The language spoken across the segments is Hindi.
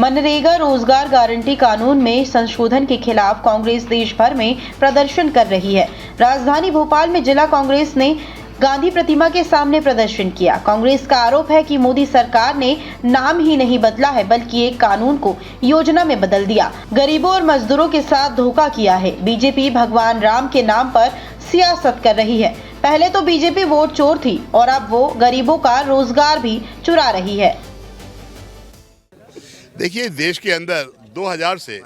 मनरेगा रोजगार गारंटी कानून में संशोधन के खिलाफ कांग्रेस देश भर में प्रदर्शन कर रही है। राजधानी भोपाल में जिला कांग्रेस ने गांधी प्रतिमा के सामने प्रदर्शन किया। कांग्रेस का आरोप है कि मोदी सरकार ने नाम ही नहीं बदला है बल्कि एक कानून को योजना में बदल दिया, गरीबों और मजदूरों के साथ धोखा किया है। बीजेपी भगवान राम के नाम पर सियासत कर रही है। पहले तो बीजेपी वोट चोर थी और अब वो गरीबों का रोजगार भी चुरा रही है। देखिए, देश के अंदर 2000 से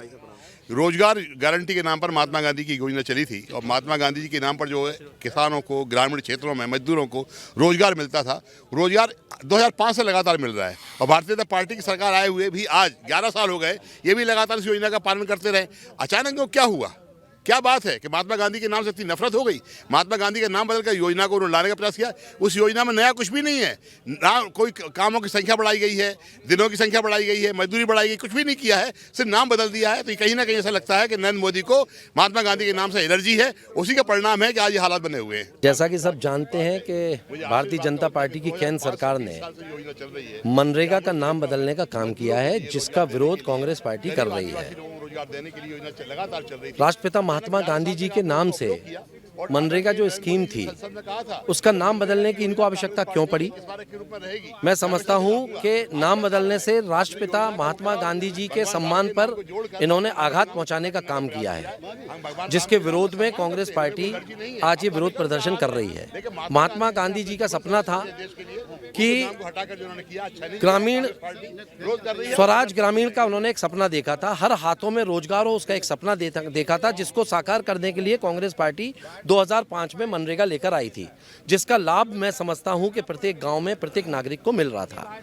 रोजगार गारंटी के नाम पर महात्मा गांधी की योजना चली थी और महात्मा गांधी जी के नाम पर जो है किसानों को, ग्रामीण क्षेत्रों में मजदूरों को रोजगार मिलता था। रोजगार 2005 से लगातार मिल रहा है और भारतीय जनता पार्टी की सरकार आए हुए भी आज 11 साल हो गए, ये भी लगातार इस योजना का पालन करते रहे। अचानक वो क्या हुआ, क्या बात है कि महात्मा गांधी के नाम से इतनी नफरत हो गई? महात्मा गांधी का नाम बदलकर योजना को लाने का प्रयास किया। उस योजना में नया कुछ भी नहीं है, ना कोई कामों की संख्या बढ़ाई गई है, दिनों की संख्या बढ़ाई गई है, मजदूरी बढ़ाई गई, कुछ भी नहीं किया है, सिर्फ नाम बदल दिया है। तो कहीं ना कहीं ऐसा लगता है कि नरेंद्र मोदी को महात्मा गांधी के नाम से एलर्जी है। उसी का परिणाम है कि आज ये हालात बने हुए हैं। जैसा कि सब जानते हैं कि भारतीय जनता पार्टी की केंद्र सरकार ने मनरेगा का नाम बदलने का काम किया है, जिसका विरोध कांग्रेस पार्टी कर रही है। देने के लिए योजना लगातार चल रही थी। राष्ट्रपिता महात्मा गांधी जी के नाम से मनरेगा जो स्कीम थी उसका नाम बदलने की इनको आवश्यकता क्यों पड़ी? मैं समझता हूं कि नाम बदलने से राष्ट्रपिता महात्मा गांधी जी के सम्मान पर इन्होंने आघात पहुंचाने का काम किया है, जिसके विरोध में कांग्रेस पार्टी आज ये विरोध प्रदर्शन कर रही है। महात्मा गांधी जी का सपना था कि ग्रामीण स्वराज ग्रामीण का उन्होंने एक सपना देखा था, हर हाथों में रोजगार हो उसका एक सपना देखा था, जिसको साकार करने के लिए कांग्रेस पार्टी 2005 में मनरेगा लेकर आई थी, जिसका लाभ मैं समझता हूं कि प्रत्येक गांव में प्रत्येक नागरिक को मिल रहा था।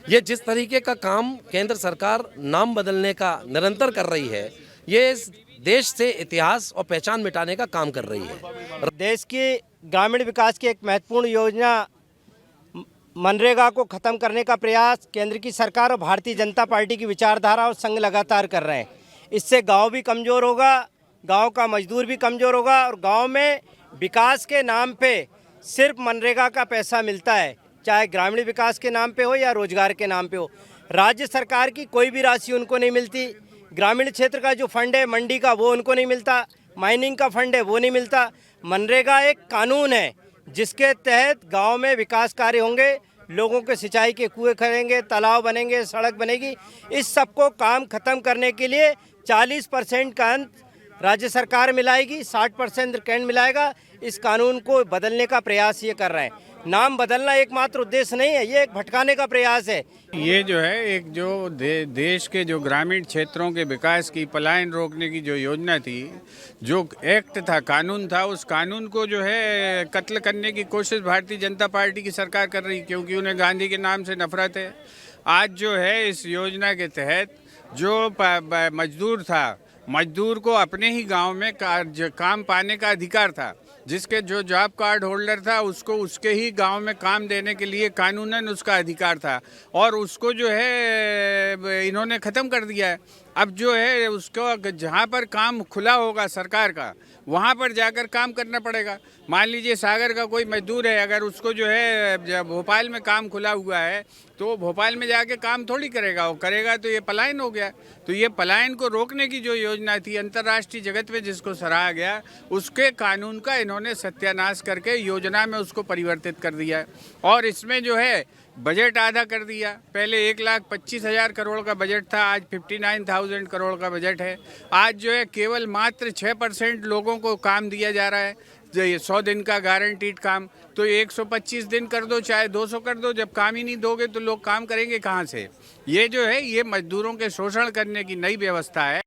ये जिस तरीके का काम केंद्र सरकार नाम बदलने का निरंतर कर रही है, ये इस देश से इतिहास और पहचान मिटाने का काम कर रही है। देश की ग्रामीण विकास की एक महत्वपूर्ण योजना मनरेगा को खत्म करने का प्रयास केंद्र की सरकार और भारतीय जनता पार्टी की विचारधारा और संघ लगातार कर रहे हैं। इससे गांव भी कमज़ोर होगा, गांव का मजदूर भी कमज़ोर होगा और गांव में विकास के नाम पे सिर्फ मनरेगा का पैसा मिलता है, चाहे ग्रामीण विकास के नाम पे हो या रोजगार के नाम पे हो। राज्य सरकार की कोई भी राशि उनको नहीं मिलती, ग्रामीण क्षेत्र का जो फंड है मंडी का वो उनको नहीं मिलता, माइनिंग का फंड है वो नहीं मिलता। मनरेगा एक कानून है जिसके तहत गांव में विकास कार्य होंगे, लोगों के सिंचाई के कुएं खनेंगे, तालाब बनेंगे, सड़क बनेगी। इस सबको काम खत्म करने के लिए 40% का अंत राज्य सरकार मिलाएगी, 60% केंद्र मिलाएगा। इस कानून को बदलने का प्रयास ये कर रहे हैं। नाम बदलना एकमात्र उद्देश्य नहीं है, ये एक भटकाने का प्रयास है। ये जो है एक जो देश के जो ग्रामीण क्षेत्रों के विकास की पलायन रोकने की जो योजना थी, जो एक्ट था, कानून था, उस कानून को जो है कत्ल करने की कोशिश भारतीय जनता पार्टी की सरकार कर रही, क्योंकि उन्हें गांधी के नाम से नफरत है। आज जो है इस योजना के तहत जो मजदूर था, मजदूर को अपने ही गांव में काम पाने का अधिकार था, जिसके जो जॉब कार्ड होल्डर था उसको उसके ही गांव में काम देने के लिए कानूनन उसका अधिकार था, और उसको जो है इन्होंने ख़त्म कर दिया है। अब जो है उसको जहां पर काम खुला होगा सरकार का, वहां पर जाकर काम करना पड़ेगा। मान लीजिए सागर का कोई मजदूर है, अगर उसको जो है भोपाल में काम खुला हुआ है तो भोपाल में जाके काम थोड़ी करेगा, वो करेगा तो ये पलायन हो गया। तो ये पलायन को रोकने की जो योजना थी अंतर्राष्ट्रीय जगत में जिसको सराहा गया, उसके कानून का इन्होंने सत्यानाश करके योजना में उसको परिवर्तित कर दिया है। और इसमें जो है बजट आधा कर दिया। पहले 1,25,000 करोड़ का बजट था, आज 59,000 करोड़ का बजट है। आज जो है केवल मात्र 6% लोगों को काम दिया जा रहा है, जो ये 100 दिन का गारंटीड काम। तो 125 दिन कर दो, चाहे 200 कर दो, जब काम ही नहीं दोगे तो लोग काम करेंगे कहाँ से? ये जो है ये मजदूरों के शोषण करने की नई व्यवस्था है।